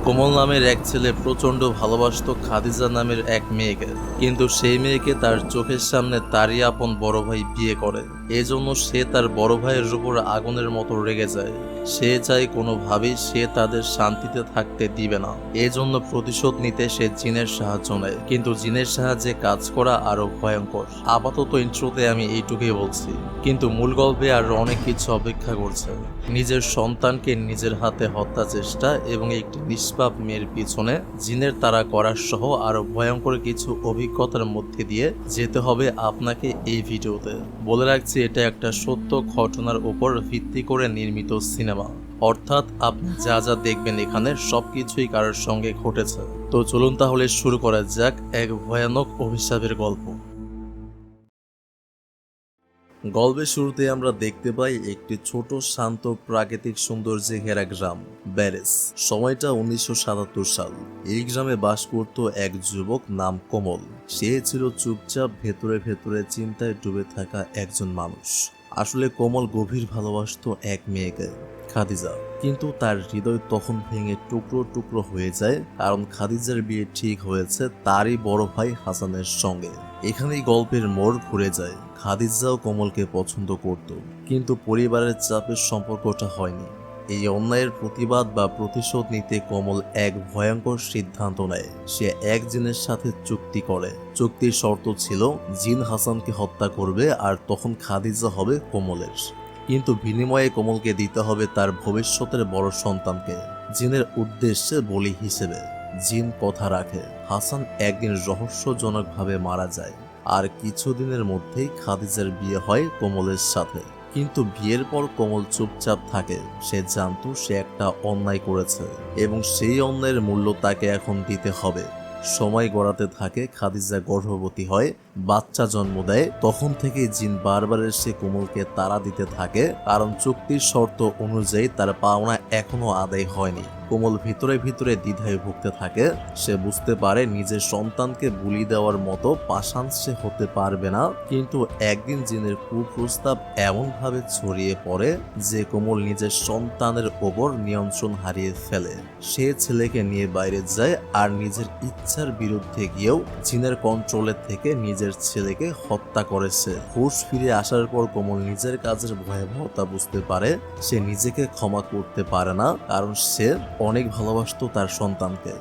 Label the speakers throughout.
Speaker 1: কোমল নামের এক ছেলে প্রচণ্ড ভালোবাসত খাদিজা নামের এক মেয়েকে, কিন্তু সেই মেয়েকে তার চোখের সামনে তারই আপন বড় ভাই বিয়ে করে। এজন্য সে তার বড় ভাইয়ের উপর আগুনের মতো রেগে যায়। সে চায় কোনোভাবেই সে তাদের শান্তিতে থাকতে দিবে না। এজন্য প্রতিশোধ নিতে সে জিনের সাহায্য নেয়, কিন্তু জিনের সাহায্যে কাজ করা আরো ভয়ঙ্কর। আপাতত ইন্ট্রোতে আমি এইটুকুই বলছি, কিন্তু মূল গল্পে আরো অনেক কিছু অপেক্ষা করছে। নিজের সন্তানকে নিজের হাতে হত্যা চেষ্টা এবং একটি নিষ্পাপ মেয়ের পিছনে জিনের তাড়া করার সহ আরো ভয়ঙ্কর কিছু অভিজ্ঞতার মধ্যে দিয়ে যেতে হবে আপনাকে এই ভিডিওতে। বলে রাখছি, এটা একটা সত্য ঘটনার উপর ভিত্তি করে নির্মিত সিনেমা, অর্থাৎ আপনি যা যা দেখবেন এখানে সবকিছুই কারোর সঙ্গে ঘটেছে। তো চলুন তাহলে শুরু করা যাক এক ভয়ানক অভিশাপের গল্প। গল্পের শুরুতে আমরা দেখতে পাই একটি ছোট শান্ত প্রাকৃতিক সৌন্দর্যে ঘেরা গ্রাম ব্যারেস। সময়টা 1977 সাল। এই গ্রামে বাস করত এক যুবক নাম কোমল। সে ছিল চুপচাপ, ভেতরে ভেতরে চিন্তায় ডুবে থাকা একজন মানুষ। আসলে কোমল গভীর ভালোবাসতো এক মেয়েকে, খাদিজা। কিন্তু তার হৃদয় তখন ভেঙে টুকরো টুকরো হয়ে যায়, কারণ খাদিজার বিয়ে ঠিক হয়েছে তারই বড় ভাই হাসানের সঙ্গে। এখানেই গল্পের মোড় ঘুরে যায়। খাদিজাও কোমলকে পছন্দ করত, কিন্তু পরিবারের চাপের সম্পর্কটা হয়নি। এই অন্যায়ের প্রতিবাদ বা প্রতিশোধ নিতে কোমল এক ভয়ঙ্কর সিদ্ধান্ত নেয়। সে এক জিনের সাথে চুক্তি করে। চুক্তির শর্ত ছিল জিন হাসানকে হত্যা করবে, আর তখন খাদিজা হবে কোমলের। কিন্তু বিনিময়ে কোমলকে দিতে হবে তার ভবিষ্যতের বড় সন্তানকে, জিনের উদ্দেশ্যে বলি হিসেবে। জিন কথা রাখে। হাসান একদিন রহস্যজনকভাবে মারা যায়, আর কিছুদিনের মধ্যেই খাদিজার বিয়ে হয় কোমলের সাথে। কিন্তু বিয়ের পর কোমল চুপচাপ থাকে। সে জানতো সে একটা অন্যায় করেছে, এবং সেই অন্যায়ের মূল্য তাকে এখন দিতে হবে। সময় গড়াতে থাকে, খাদিজা গর্ভবতী হয়, বাচ্চা জন্ম দেয়। তখন থেকে জিন বারবার এসে কোমলকে তাড়া দিতে থাকে, কারণ চুক্তির শর্ত অনুযায়ী তার পাওনা এখনো আদায় হয়নি। কোমল ভিতরে ভিতরে দ্বিধায় ভুগতে থাকে। সে বুঝতে পারে নিজের সন্তানকে বলি দেওয়ার মতো পাষাণ সে হতে পারবে না। কিন্তু একদিন জিনের কুপ্রস্তাব এমনভাবে ছড়িয়ে পড়ে যে কোমল নিজের সন্তানের ওপর নিয়ন্ত্রণ হারিয়ে ফেলে। সে ছেলেকে নিয়ে বাইরে যায়, আর নিজের ইচ্ছার বিরুদ্ধে গিয়েও জিনের কন্ট্রোলে থেকে নিজের ছেলেকে হত্যা করেছে। হুঁশ ফিরে আসার পর কোমল নিজের কাজের ভয়াবহতা বুঝতে পারে। সে নিজেকে ক্ষমা করতে পারে না, কারণ সে অনেক ভালোবাসতো তার সন্তানকে।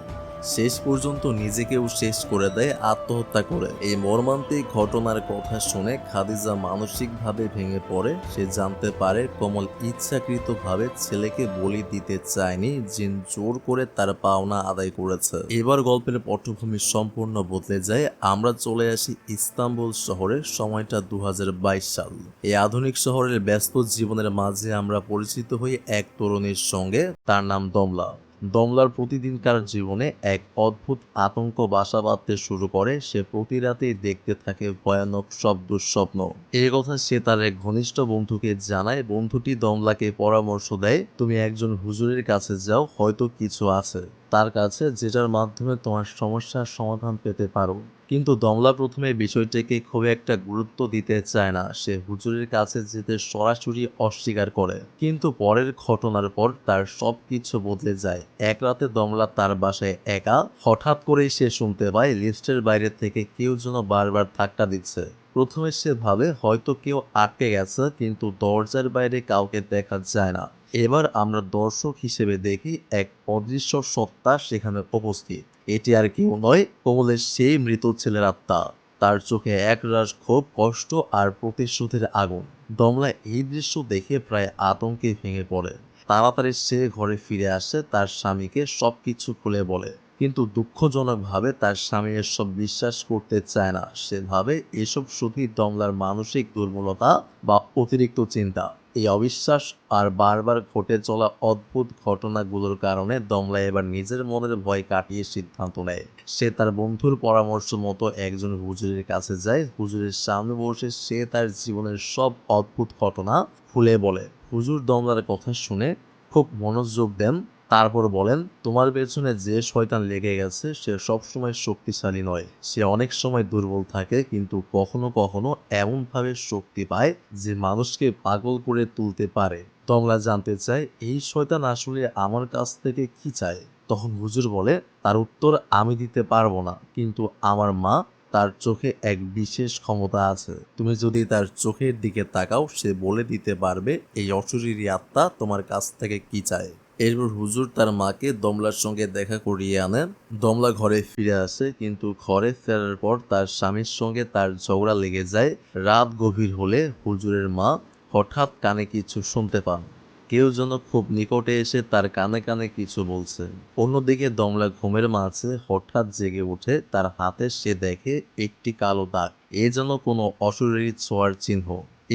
Speaker 1: শেষ পর্যন্ত নিজেকেও শেষ করে দেয় আত্মহত্যা করে। এই মর্মান্তিক ঘটনার কথা শুনে খাদিজা মানসিকভাবে ভেঙে পড়ে। সে জানতে পারে কোমল ইচ্ছাকৃতভাবে ছেলেকে বলি দিতে চায়নি, জিন জোর করে তার পাওনা আদায় করেছে। এবার গল্পের পটভূমি সম্পূর্ণ বদলে যায়। আমরা চলে আসি ইস্তাম্বুল শহরে। সময়টা 2022 সাল। এই আধুনিক শহরের ব্যস্ত জীবনের মাঝে আমরা পরিচিত হই এক তরুণীর সঙ্গে। তার নাম দমলা। দমলার প্রতিদিনকার জীবনে এক অদ্ভুত আতঙ্ক বাসা বাঁধতে শুরু করে। সে প্রতি রাতেই দেখতে থাকে ভয়ানক সব দুঃস্বপ্ন। এই কথা সে তার এক ঘনিষ্ঠ বন্ধুকে জানায়। বন্ধুটি দমলাকে পরামর্শ দেয়, তুমি একজন হুজুরের কাছে যাও, হয়তো কিছু আছে তার কাছে যেটার মাধ্যমে তোমার সমস্যার সমাধান পেতে পারো। কিন্তু দমলা প্রথমে বিষয়টিকে খুব একটা গুরুত্ব দিতে চায় না। সে হুজুরের কাছে যেতে সরাসরি অস্বীকার করে। কিন্তু পরের ঘটনার পর তার সবকিছু বদলে যায়। এক রাতে দমলা তার বাসায় একা। হঠাৎ করেই সে শুনতে পায় লিফটের বাইরে থেকে কেউ যেন বারবার ধাক্কা দিচ্ছে। প্রথমে সে ভাবে হয়তো কেউ আটকে গেছে, কিন্তু দরজার বাইরে কাউকে দেখা যায় না। এবার আমরা দর্শক হিসেবে দেখি এক অদৃশ্য সত্তা সেখানে উপস্থিত। এটি আর কেউ নয়, কোমলের সেই মৃত ছেলের আত্মা। তার চোখে একরাশ ক্ষোভ, কষ্ট আর প্রতিশোধের আগুন। দমলা এই দৃশ্য দেখে প্রায় আতঙ্কে ভেঙে পড়ে। তাড়াতাড়ি সে ঘরে ফিরে আসে, তার স্বামীকে সবকিছু খুলে বলে। কিন্তু দুঃখজনকভাবে তার স্বামী এসব বিশ্বাস করতে চায় না। সে ভাবে এসব শুধুই দমলার মানসিক দুর্বলতা বা অতিরিক্ত চিন্তা। এই অবিশ্বাস আর বারবার ঘটে চলা অদ্ভুত ঘটনাগুলোর কারণে দমলা এবার নিজের মনের ভয় কাটিয়ে সিদ্ধান্ত নেয়। সে তার বন্ধুর পরামর্শ মতো একজন হুজুরের কাছে যায়। হুজুরের সামনে বসে সে তার জীবনের সব অদ্ভুত ঘটনা খুলে বলে। হুজুর দমলার কথা শুনে খুব মনোযোগ দেন। তারপর বলেন, তোমার পেছনে যে শয়তান লেগে গেছে সে সবসময় শক্তিশালী নয়। সে অনেক সময় দুর্বল থাকে, কিন্তু কখনো কখনো এমনভাবে শক্তি পায় যে মানুষকে পাগল করে তুলতে পারে। দমলা জানতে চায়, এই শয়তান আসলে আমার কাছ থেকে কি চায়। তখন হুজুর বলে, তার উত্তর আমি দিতে পারবো না, কিন্তু আমার মা, তার চোখে এক বিশেষ ক্ষমতা আছে। তুমি যদি তার চোখের দিকে তাকাও, সে বলে দিতে পারবে এই অশরীরী আত্মা তোমার কাছ থেকে কি চায়। এরপর হুজুর তার মাকে দমলার সঙ্গে দেখা করিয়ে আনেন। দমলা ঘরে ফিরে আসে, কিন্তু ঘরে ফেরার পর তার স্বামীর সঙ্গে তার ঝগড়া লেগে যায়। রাত গভীর হলে হুজুরের মা হঠাৎ কানে কিছু শুনতে পান। কেউ যেন খুব নিকটে এসে তার কানে কানে কিছু বলছে। অন্যদিকে দমলা ঘুমের মাঝে হঠাৎ জেগে ওঠে। তার হাতে সে দেখে একটি কালো দাগ। এ যেন কোনো অশরীরী ছোঁয়ার চিহ্ন।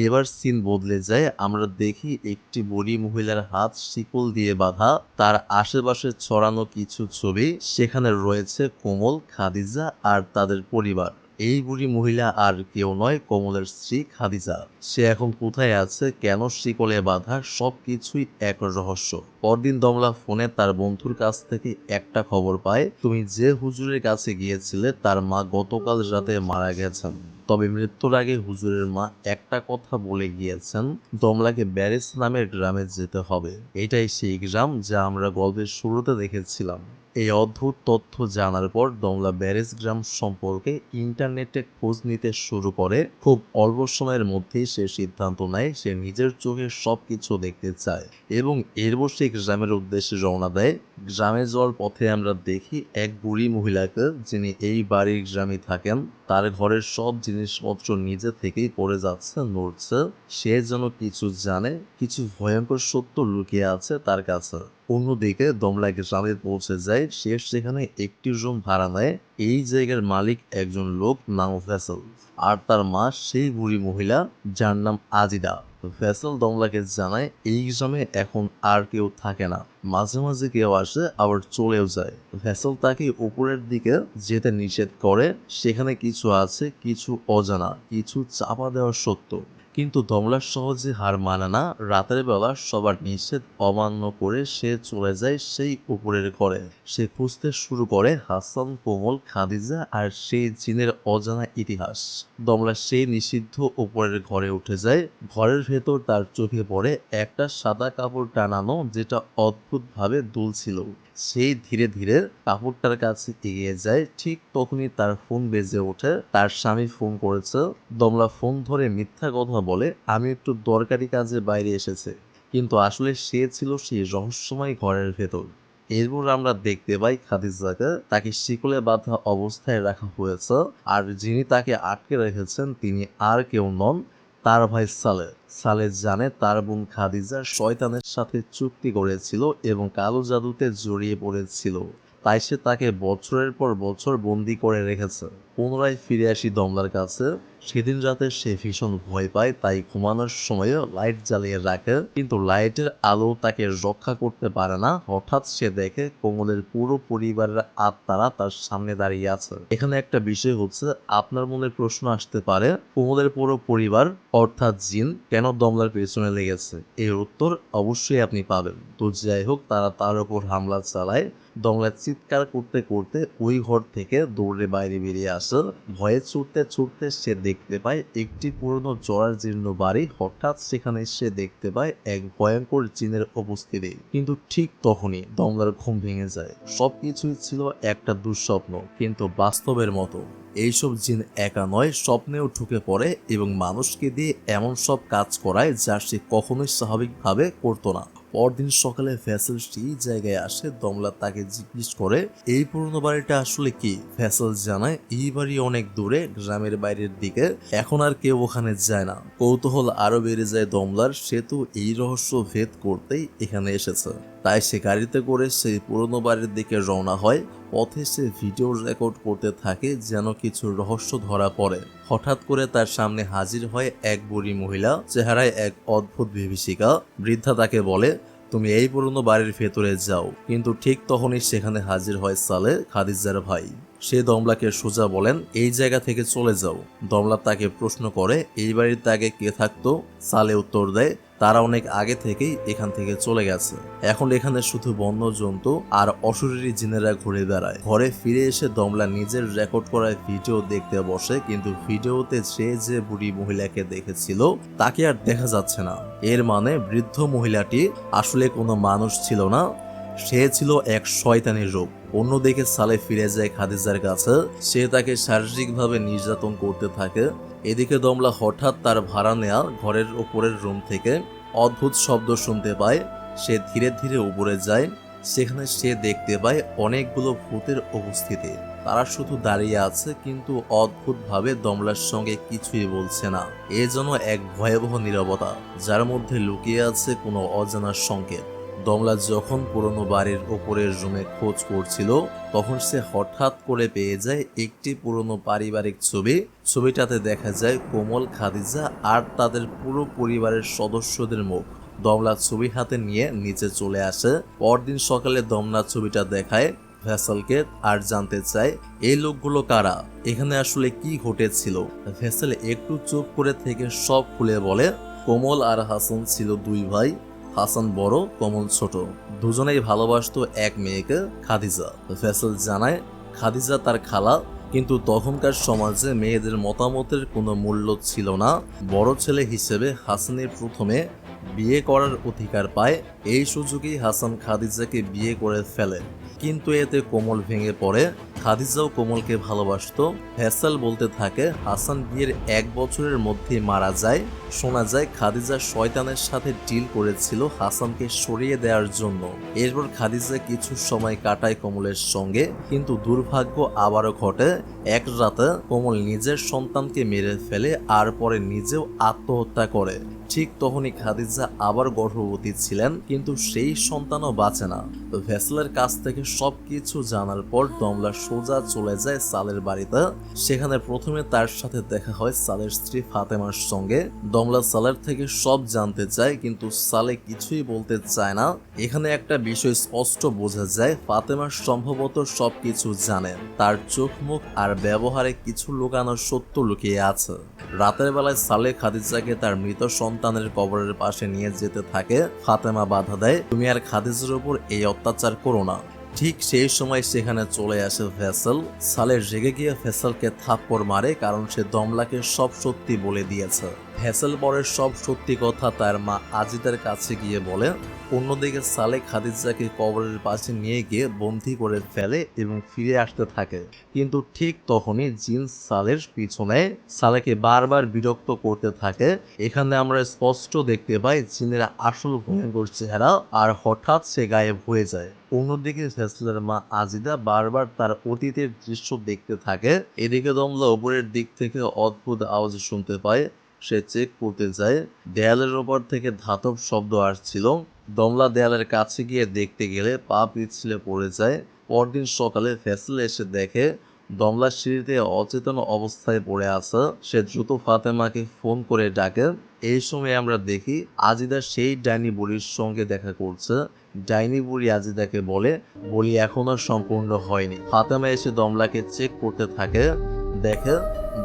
Speaker 1: এবার সিন বদলে যায়। আমরা দেখি একটি বুড়ি মহিলার হাত শিকল দিয়ে বাঁধা। তার আশেপাশে ছড়ানো কিছু ছবি। সেখানে রয়েছে কোমল, খাদিজা আর তাদের পরিবার। এই বুড়ি মহিলা আর কেউ নয়, কোমলের স্ত্রী খাদিজা। সে এখন কোথায় আছে, কেন শিকলে বাঁধা, সবকিছুই এক রহস্য। পরদিন দমলা ফোনে তার বন্ধুর কাছ থেকে একটা খবর পায়। তুমি যে হুজুরের কাছে গিয়েছিলে তার মা গতকাল রাতে মারা গেছেন। তবে মৃত্যুর আগে হুজুরের মা একটা কথা বলে গিয়েছেন, দমলাকে ব্যারেজ নামের গ্রামে যেতে হবে। এটাই সেই গ্রাম যা আমরা গল্পের শুরুতে দেখেছিলাম। এই অদ্ভুত তথ্য জানার পর দমলা ব্যারেজ গ্রাম সম্পর্কে ইন্টারনেটে খোঁজ নিতে শুরু করে। খুব অল্প সময়ের মধ্যেই সে সিদ্ধান্ত নেয় সে নিজের চোখে সবকিছু দেখতে চায় এবং এরপর সে গ্রামের উদ্দেশ্যে রওনা দেয়। গ্রামে যাওয়ার পথে আমরা দেখি এক বুড়ি মহিলাকে, যিনি এই বাড়ির গ্রামে থাকেন। তার ঘরের সব জিনিসপত্র নিজে থেকেই পড়ে যাচ্ছে, নড়ছে। সে যেন কিছু জানে, কিছু ভয়ঙ্কর সত্য লুকিয়ে আছে তার কাছে। অন্যদিকে দমলা গ্রামে পৌঁছে যায়। সে সেখানে একটি রুম ভাড়া নেয়। এই জায়গার মালিক একজন লোক নাম ফেসল, আর তার মা সেই বুড়ি মহিলা যার নাম আজিদা। ফেসল দমলাকে জানায় এই গ্রামে এখন আর কেউ থাকে না। মাঝে মাঝে কেউ আসে, আবার চলেও যায়। ফেসল তাকে উপরের দিকে যেতে নিষেধ করে। সেখানে কিছু আছে, কিছু অজানা, কিছু চাপা দেওয়ার সত্য। কিন্তু দমলা সহজে হার মানে না। রাতের বেলা সবার নিষেধ অমান্য করে সে চলে যায় সেই উপরের ঘরে। সে খুঁজতে শুরু করে হাসান, কোমল, খাদিজা আর সেই জিনের অজানা ইতিহাস। দমলা সেই নিষিদ্ধ উপরের ঘরে উঠে যায়। ঘরের ভেতর তার চোখে পড়ে একটা সাদা কাপড় টানানো, যেটা অদ্ভুতভাবে দুলছিল। সেই ধীরে ধীরে কাপড়টার কাছে এগিয়ে যায়। ঠিক তখনই তার ফোন বেজে ওঠে। তার স্বামী ফোন করেছে। দমলা ফোন ধরে মিথ্যা কথা বলে, আমি একটু দরকারি কাজে বাইরে এসেছে, কিন্তু আসলে সে ছিল সেই রহস্যময় ঘরের ভেতর। এরপর আমরা দেখতে পাই খাদিজাকে, তাকে শিকলে বাঁধা অবস্থায় রাখা হয়েছে। আর যিনি তাকে আটকে রেখেছেন তিনি আর কেউ নন, তার ভাই সালে। সালে জানে তার বোন খাদিজা শয়তানের সাথে চুক্তি করেছিল এবং কালো জাদুতে জড়িয়ে পড়েছিল, তাই সে তাকে বছরের পর বছর বন্দি করে রেখেছে। পুনরায় ফিরে আসি দমলার কাছে। সেদিন রাতে সে ভীষণ ভয় পায়, তাই ঘুমানোর সময় লাইট জ্বালিয়ে রাখে, কিন্তু লাইটের আলো তাকে রক্ষা করতে পারে না। হঠাৎ সে দেখে কোমলের পুরো পরিবারের আত্মারা তার সামনে দাঁড়িয়ে আছে। এখানে একটা বিষয় হচ্ছে, আপনার মনে প্রশ্ন আসতে পারে, কোমলের পুরো পরিবার অর্থাৎ জিন কেন দমলার পেছনে লেগেছে? এর উত্তর অবশ্যই আপনি পাবেন। তো যাই হোক, তারা তার উপর হামলা চালায়। দমলা চিৎকার করতে করতে ওই ঘর থেকে দৌড়ে বাইরে বেরিয়ে আসে। ভয়ে ছুটতে ছুটতে সে দেখতে পায় একটি পুরনো জরাজীর্ণ বাড়ি। হঠাৎ সেখানে সে দেখতে পায় এক ভয়ঙ্কর জিনের উপস্থিতি। কিন্তু ঠিক তখনই দমলার ঘুম ভেঙে যায়। সবকিছুই ছিল একটা দুঃস্বপ্ন, কিন্তু বাস্তবের মতো। এইসব জিন একা নয়, স্বপ্নেও ঢুকে পড়ে এবং মানুষকে দিয়ে এমন সব কাজ করায় যা সে কখনোই স্বাভাবিকভাবে করতো না। পরদিন সকালে ফ্যাসল সেই জায়গায় আসে। দমলা তাকে জিজ্ঞেস করে, এই পুরনো বাড়িটা আসলে কি? ফ্যাসল জানায়, এই বাড়ি অনেক দূরে, গ্রামের বাইরের দিকে, এখন আর কেউ ওখানে যায় না। কৌতূহল আরো বেড়ে যায় দমলার। সে তো এই রহস্য ভেদ করতেই এখানে এসেছে। তাই সে গাড়িতে করে সেই পুরনো বাড়ির দিকে রওনা হয়। পথে সে ভিডিও রেকর্ড করতে থাকে, যেন কিছু রহস্য ধরা পড়ে। হঠাৎ করে তার সামনে হাজির হয় এক বুড়ি মহিলা, চেহারায় এক অদ্ভুত বিভীষিকা। বৃদ্ধা তাকে বলে, তুমি এই পুরনো বাড়ির ভেতরে যাও। কিন্তু ঠিক তখনই সেখানে হাজির হয় সালে, খাদিজার ভাই। সে দমলাকে সোজা বলেন, এই জায়গা থেকে চলে যাও। দমলা তাকে প্রশ্ন করে, এই বাড়িতে আগে কে থাকতো? সালে উত্তর দেয়, তারা অনেক আগে থেকেই এখান থেকে চলে গেছে। এখন এখানে শুধু বন্য জন্তু আর অশরীরী জিনেরা ঘুরে বেড়ায়। ঘরে ফিরে এসে দমলা নিজের রেকর্ড করা ভিডিও দেখতে বসে, কিন্তু ভিডিওতে সে যে বুড়ি মহিলাকে দেখেছিল তাকে আর দেখা যাচ্ছে না। এর মানে বৃদ্ধ মহিলাটি আসলে কোনো মানুষ ছিল না, সে ছিল এক শয়তানের রূপ। অন্যদিকে সালে ফিরে যায় খাদিজার কাছে। সে তাকে শারীরিকভাবে নির্যাতন করতে থাকে। এদিকে দমলা হঠাৎ তার ভাড়া নেয়া ঘরের ওপরের রুম থেকে অদ্ভুত শব্দ শুনতে পায়। সে ধীরে ধীরে উপরে যায়। সেখানে সে দেখতে পায় অনেকগুলো ভূতের উপস্থিতি। তারা শুধু দাঁড়িয়ে আছে, কিন্তু অদ্ভুতভাবে দমলার সঙ্গে কিছুই বলছে না। এ যেন এক ভয়াবহ নীরবতা, যার মধ্যে লুকিয়ে আছে কোনো অজানা সংকেত। দমলা যখন পুরনো বাড়ির ওপরের রুমে খোঁজ করছিল, তখন সে হঠাৎ করে পেয়ে যায় একটি পুরনো পারিবারিক ছবি। ছবিটাতে দেখা যায় কোমল, খাদিজা আর তাদের পুরো পরিবারের সদস্যদের মুখ। দমলা ছবি হাতে নিয়ে নিচে চলে আসে। পরদিন সকালে দমলা ছবিটা দেখায় ফেসালকে আর জানতে চায় এই লোকগুলো কারা, এখানে আসলে কি ঘটেছিল। ফেসাল একটু চুপ করে থেকে সব খুলে বলে, কোমল আর হাসান ছিল দুই ভাই। হাসান বড়, কোমল ছোট। দুজনেই ভালোবাসতো এক মেয়েকে, খাদিজা। ফেসাল জানায় খাদিজা তার খালা, কিন্তু তখনকার সমাজে মেয়েদের মতামতের কোনো মূল্য ছিল না। বড় ছেলে হিসেবে হাসানের প্রথমে বিয়ে করার অধিকার পায়। এই সুযোগেই হাসান খাদিজাকে বিয়ে করে ফেলে, কিন্তু এতে কোমল ভেঙে পড়ে। খাদিজাও কোমলকে ভালোবাসতো। ফেসাল বলতে থাকে হাসান বিয়ের 1 বছরের মধ্যেই মারা যায়। শোনা যায় খাদিজা শয়তানের সাথে ডিল করেছিল হাসানকে সরিয়ে দেওয়ার জন্য। এরপর খাদিজা কিছু সময় কাটায় কোমলের সঙ্গে, কিন্তু দুর্ভাগ্য আবারও ঘটে। এক রাতে কোমল নিজের সন্তানকে মেরে ফেলে আর পরে নিজেও আত্মহত্যা করে। ঠিক তখনই খাদিজা আবার গর্ভবতী ছিলেন, কিন্তু সেই সন্তানও বাঁচে না। ফেসালের কাছ থেকে সবকিছু জানার পর দমলা সোজা চলে যায় সালের বাড়িতে। সেখানে প্রথমে তার সাথে দেখা হয় সালের স্ত্রী ফাতেমার সঙ্গে। দমলা সালের থেকে সব জানতে চায়, কিন্তু সালে কিছুই বলতে চায় না। এখানে একটা বিষয় স্পষ্ট বোঝা যায়, ফাতেমা সম্ভবত সবকিছু জানে। তার চোখ মুখ আর ব্যবহারে কিছু লুকানোর সত্য লুকিয়ে আছে। রাতের বেলায় সালে খাদিজাকে তার মৃত সন্তানের কবরের পাশে নিয়ে যেতে থাকে। ফাতেমা বাধা দেয়, তুমি আর খাদিজার উপর এই অত্যাচার করো না। ঠিক সেই সময় সেখানে চলে আসে ফেসাল। সালে রেগে গিয়ে ফেসালকে থাপ্পড় মারে, কারণ সে দমলাকে সব সত্যি বলে দিয়েছে। ফেসাল পরের সব সত্যি কথা তার মা আজিদার কাছে গিয়ে বলে। অন্যদিকে সালে খাদিজাকে কবরের পাশে নিয়ে গিয়ে বন্দী করে ফেলে এবং ফিরে আসতে থাকে। কিন্তু ঠিক তখনই জিন সালের পিছনে সালেকে বারবার বিরক্ত করতে থাকে। এখানে আমরা স্পষ্ট দেখতে পাই জিনের আসল ভয়ঙ্কর চেহারা, আর হঠাৎ সে গায়েব হয়ে যায়। অন্যদিকে ফেসালের মা আজিদা বারবার তার অতীতের দৃশ্য দেখতে থাকে। এদিকে দমলা উপরের দিক থেকে অদ্ভুত আওয়াজ শুনতে পায়। সে চেক করতে যায়। দেয়ালের ওপর থেকে ধাতব শব্দ আসছিল। দমলা দেয়ালের কাছে গিয়ে দেখতে গেলে পা পিছলে পড়ে যায়। পরদিন সকালে ফেসাল এসে দেখে দমলা সিঁড়িতে অচেতন অবস্থায় পড়ে আছে। সে দ্রুত ফাতেমাকে ফোন করে ডাকে। এই সময় আমরা দেখি আজিদা সেই ডাইনি বুড়ির সঙ্গে দেখা করছে। ডাইনি বুড়ি আজিদাকে বলি এখনো সম্পূর্ণ হয়নি। ফাতেমা এসে দমলাকে চেক করতে থাকে। দেখে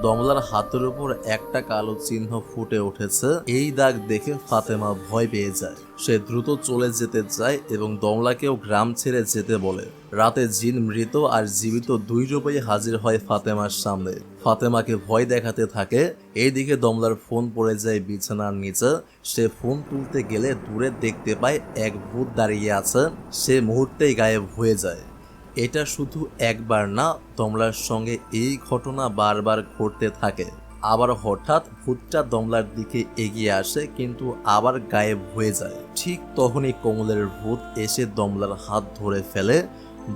Speaker 1: দমলার হাতের উপর একটা কালো চিহ্ন ফুটে উঠেছে। এই দাগ দেখে ফাতেমা ভয় পেয়ে যায়। সে দ্রুত চলে যেতে চায় এবং দমলাকেও গ্রাম ছেড়ে যেতে বলে। রাতে জিন মৃত আর জীবিত দুই রূপেই হাজির হয় ফাতেমার সামনে। ফাতেমাকে ভয় দেখাতে থাকে। এইদিকে দমলার ফোন পড়ে যায় বিছানার নিচে। সে ফোন তুলতে গেলে দূরে দেখতে পায় এক ভূত দাঁড়িয়ে আছে। সে মুহূর্তেই গায়েব হয়ে যায়। এটা শুধু একবার না, দমলার সঙ্গে এই ঘটনা বারবার ঘটতে থাকে। আবার হঠাৎ ভূতটা দমলার দিকে এগিয়ে আসে, কিন্তু আবার গায়েব হয়ে যায়। ঠিক তখনই কোমলের ভূত এসে দমলার হাত ধরে ফেলে।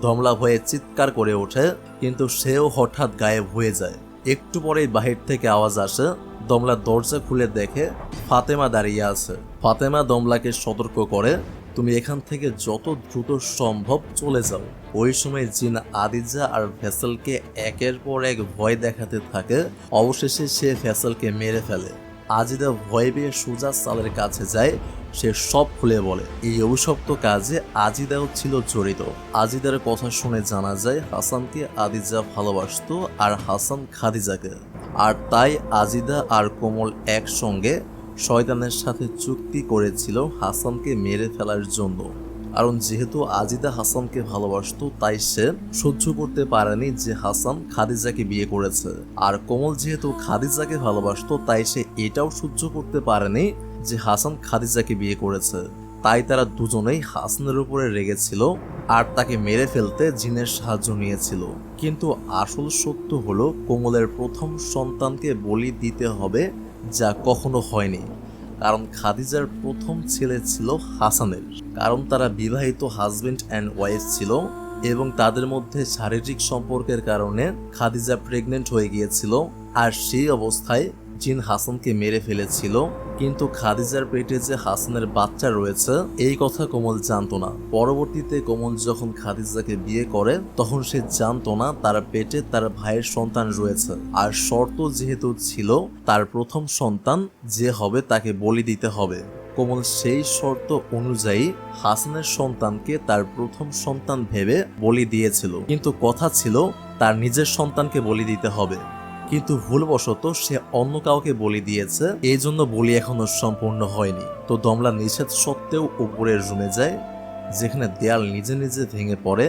Speaker 1: দমলা ভয়ে চিৎকার করে ওঠে, কিন্তু সেও হঠাৎ গায়েব হয়ে যায়। একটু পরেই বাহির থেকে আওয়াজ আসে। দমলা দরজা খুলে দেখে ফাতেমা দাঁড়িয়ে আছে। ফাতেমা দমলাকে সতর্ক করে, তুমি এখান থেকে যত দ্রুত সম্ভব চলে যাও। ওই সময় জিন আদিজা আর ফেসালকে একের পর এক ভয় দেখাতে থাকে। অবশেষে সে ফেসালকে মেরে ফেলে। আজিদা ভয় পেয়ে সোজা সালের কাছে যায়। সে সব খুলে বলে। এই অভিশপ্ত কাজে আজিদাও ছিল জড়িত। আজিদার কথা শুনে জানা যায় হাসানকে আদিজা ভালোবাসতো আর হাসান খাদিজাকে। আর তাই আজিদা আর কোমল একসঙ্গে শয়তানের সাথে চুক্তি করেছিল হাসানকে মেরে ফেলার জন্য। কারণ যেহেতু আজিদা হাসানকে ভালোবাসতো, তাই সে সহ্য করতে পারেনি যে হাসান খাদিজাকে বিয়ে করেছে। আর কোমল যেহেতু খাদিজাকে ভালোবাসতো, তাই সে এটাও সহ্য করতে পারেনি যে হাসান খাদিজাকে বিয়ে করেছে। তাই তারা দুজনেই হাসানের উপরে রেগেছিল আর তাকে মেরে ফেলতে জিনের সাহায্য নিয়েছিল। কিন্তু আসল সত্য হলো কোমলের প্রথম সন্তানকে বলি দিতে হবে, যা কখনো হয়নি। কারণ খাদিজার প্রথম ছেলে ছিল হাসানের, কারণ তারা বিবাহিত হাজবেন্ড অ্যান্ড ওয়াইফ ছিল এবং তাদের মধ্যে শারীরিক সম্পর্কের কারণে খাদিজা প্রেগনেন্ট হয়ে গিয়েছিল। আর সেই অবস্থায় জিন হাসানকে মেরে ফেলেছিল। কিন্তু খাদিজার পেটে যে হাসানের বাচ্চা রয়েছে এই কথা কোমল জানতো না। পরবর্তীতে কোমল যখন খাদিজাকে বিয়ে করে তখন সে জানতো না তার পেটে তার ভাইয়ের সন্তান রয়েছে। আর শর্ত যেহেতু ছিল তার প্রথম সন্তান যে হবে তাকে বলি দিতে হবে। কোমল সেই শর্ত অনুযায়ী হাসানের সন্তানকে তার প্রথম সন্তান ভেবে বলি দিয়েছিল, কিন্তু কথা ছিল তার নিজের সন্তানকে বলি দিতে হবে। কিন্তু ভুলবশত সে অন্য কাউকে বলি দিয়েছে, এই জন্য বলি এখনো সম্পূর্ণ হয়নি। তো দমলা নিষেধ সত্ত্বেও উপরের রুমে যায়, যেখানে দেয়াল নিজে নিজে ভেঙে পড়ে।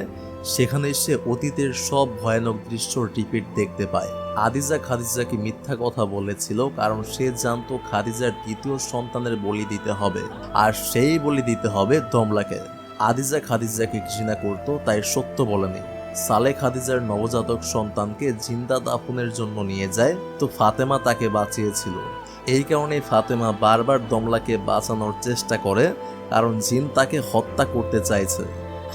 Speaker 1: সেখানে সে অতীতের সব ভয়ানক দৃশ্য রিপিট দেখতে পায়। আদিজা খাদিজাকে মিথ্যা কথা বলেছিল, কারণ সে জানতো খাদিজার দ্বিতীয় সন্তানের বলি দিতে হবে, আর সেই বলি দিতে হবে দমলাকে। আদিজা খাদিজাকে ঘৃণা করত, তাই সত্য বলেনি। সালে খাদিজার নবজাতক সন্তানকে জিন্দা দাফনের জন্য নিয়ে যায়, তো ফাতেমা তাকে বাঁচিয়েছিল। এই কারণে ফাতেমা বারবার দমলাকে বাঁচানোর চেষ্টা করে, কারণ জিন তাকে হত্যা করতে চাইছে।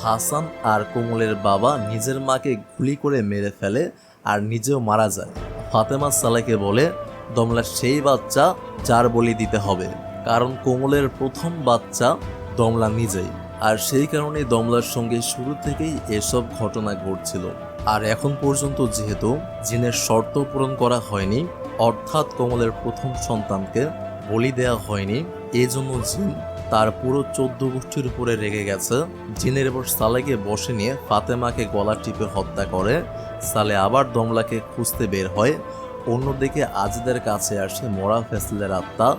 Speaker 1: হাসান আর কোমলের বাবা নিজের মাকে গুলি করে মেরে ফেলে আর নিজেও মারা যায়। ফাতেমা সালেকে বলে দমলা সেই বাচ্চা যার বলি দিতে হবে, কারণ কোমলের প্রথম বাচ্চা দমলা নিজেই। আর সেই কারণে দমলার সঙ্গে শুরু থেকেই এসব ঘটনা ঘটছিল। আর এখন পর্যন্ত যেহেতু জিনের শর্ত পূরণ করা হয়নি, অর্থাৎ কোমলের প্রথম সন্তানকে বলি দেওয়া হয়নি, এই জন্য জিন তার পুরো 14 গোষ্ঠীর উপরে রেগে গেছে। জিনের এবার সালেকে বসে নিয়ে ফাতেমাকে গলা টিপে হত্যা করে। সালে আবার দমলাকে খুঁজতে বের হয়। অন্যদিকে আজিদের কাছে আসে মরা ফেসলের আত্মা।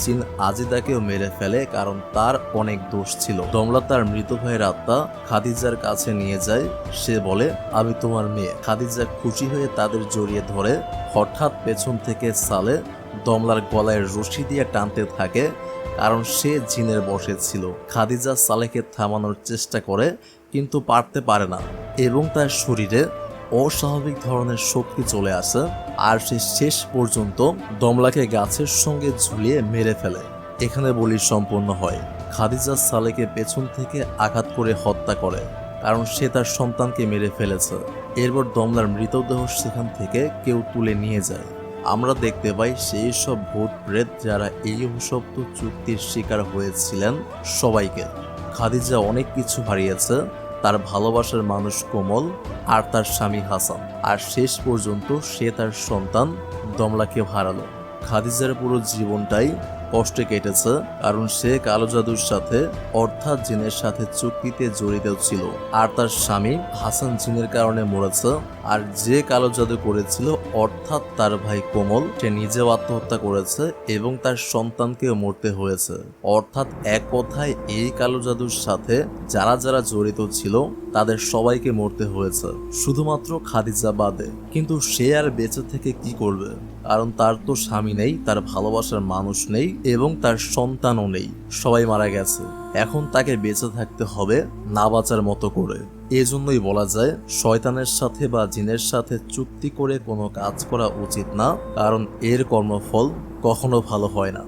Speaker 1: জিন আজিদাকেও মেরে ফেলে, কারণ তার অনেক দোষ ছিল। দমলা তার মৃত ভাইয়ের আত্মা খাদিজার কাছে নিয়ে যায়। সে বলে, আমি তোমার মেয়ে। খাদিজা খুশি হয়ে তাদের জড়িয়ে ধরে। হঠাৎ পেছন থেকে সালে দমলার গলায় রশি দিয়ে টানতে থাকে, কারণ সে জিনের বশে ছিল। খাদিজা সালেকে থামানোর চেষ্টা করে, কিন্তু পারতে পারে না এবং তার শরীরে অস্বাভাবিক ধরনের শক্তি চলে আসে। আর সে শেষ পর্যন্ত দমলাকে গাছের সঙ্গে ঝুলিয়ে মেরে ফেলে। এখানে বলি সম্পন্ন হয়। খাদিজা সালেকে পেছন থেকে আঘাত করে হত্যা করে, কারণ সে তার সন্তানকে মেরে ফেলেছে। এরপর দমলার মৃতদেহ সেখান থেকে কেউ তুলে নিয়ে যায়। আমরা দেখতে পাই সেই সব ভূত প্রেত যারা এই অভিশপ্ত চুক্তির শিকার হয়েছিলেন সবাইকে। খাদিজা অনেক কিছু হারিয়েছে, তার ভালোবাসার মানুষ কোমল আর তার স্বামী হাসান, আর শেষ পর্যন্ত সে তার সন্তান দমলাকে হারালো। খাদিজার পুরো জীবনটাই কষ্টে কেটেছে, কারণ সে কালো জাদুর সাথে অর্থাৎ জিনের সাথে চুক্তিতে জড়িত ছিল। আর তার স্বামী হাসান জিনের কারণে মরেছে। আর যে কালো জাদু করেছিল অর্থাৎ তার ভাই কোমল, সে নিজেও আত্মহত্যা করেছে এবং তার সন্তানকেও মরতে হয়েছে। অর্থাৎ এক কথায় এই কালো জাদুর সাথে যারা যারা জড়িত ছিল তাদের সবাইকে মরতে হয়েছে, শুধুমাত্র খাদিজা বাদে। কিন্তু সে আর বেঁচে থেকে কি করবে, কারণ তার তো স্বামী নেই, তার ভালোবাসার মানুষ নেই এবং তার সন্তানও নেই, সবাই মারা গেছে। এখন তাকে বেঁচে থাকতে হবে না বাঁচার মতো করে। এজন্যই বলা যায় শয়তানের সাথে বা জিনের সাথে চুক্তি করে কোনো কাজ করা উচিত না, কারণ এর কর্মফল কখনো ভালো হয় না।